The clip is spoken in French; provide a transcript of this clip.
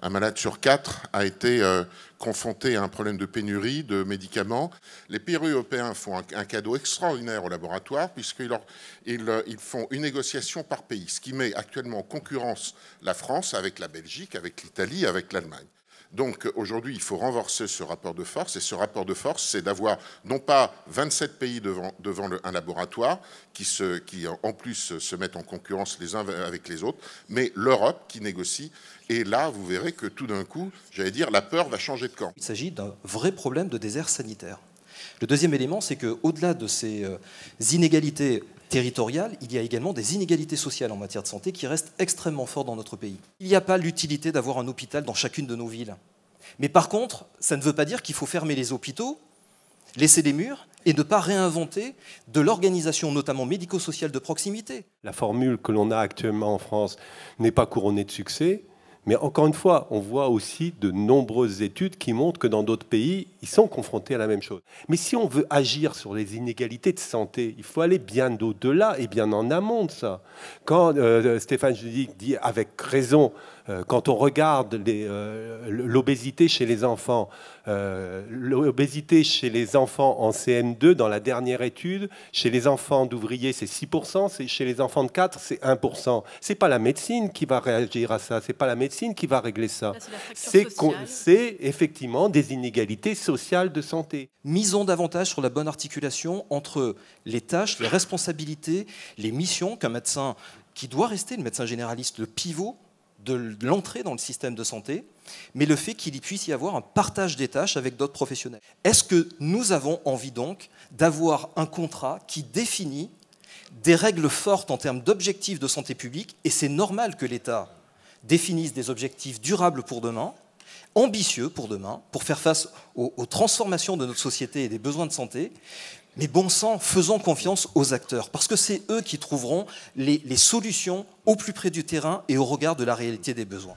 un malade sur 4 a été confronté à un problème de pénurie de médicaments. Les pays européens font un cadeau extraordinaire au laboratoire puisqu'ils font une négociation par pays, ce qui met actuellement en concurrence la France avec la Belgique, avec l'Italie, avec l'Allemagne. Donc aujourd'hui, il faut renforcer ce rapport de force, et ce rapport de force, c'est d'avoir non pas 27 pays devant un laboratoire qui en plus se mettent en concurrence les uns avec les autres, mais l'Europe qui négocie. Et là, vous verrez que tout d'un coup, j'allais dire, la peur va changer de camp. Il s'agit d'un vrai problème de désert sanitaire. Le deuxième élément, c'est qu'au-delà de ces inégalités territoriales, il y a également des inégalités sociales en matière de santé qui restent extrêmement fortes dans notre pays. Il n'y a pas l'utilité d'avoir un hôpital dans chacune de nos villes. Mais par contre, ça ne veut pas dire qu'il faut fermer les hôpitaux, laisser des murs et ne pas réinventer de l'organisation, notamment médico-sociale de proximité. La formule que l'on a actuellement en France n'est pas couronnée de succès. Mais encore une fois, on voit aussi de nombreuses études qui montrent que dans d'autres pays, ils sont confrontés à la même chose. Mais si on veut agir sur les inégalités de santé, il faut aller bien au-delà et bien en amont de ça. Quand Stéphane Judic dit avec raison, quand on regarde l'obésité chez les enfants, l'obésité chez les enfants en CM2, dans la dernière étude, chez les enfants d'ouvriers, c'est 6%, chez les enfants de 4, c'est 1%. Ce n'est pas la médecine qui va réagir à ça, ce n'est pas la médecine qui va régler ça. C'est effectivement des inégalités sociales de santé. Misons davantage sur la bonne articulation entre les tâches, les responsabilités, les missions qu'un médecin, qui doit rester le médecin généraliste, le pivot de l'entrée dans le système de santé, mais le fait qu'il puisse y avoir un partage des tâches avec d'autres professionnels. Est-ce que nous avons envie donc d'avoir un contrat qui définit des règles fortes en termes d'objectifs de santé publique, et c'est normal que l'État définisse des objectifs durables pour demain, ambitieux pour demain, pour faire face aux transformations de notre société et des besoins de santé. Mais bon sang, faisons confiance aux acteurs, parce que c'est eux qui trouveront les solutions au plus près du terrain et au regard de la réalité des besoins.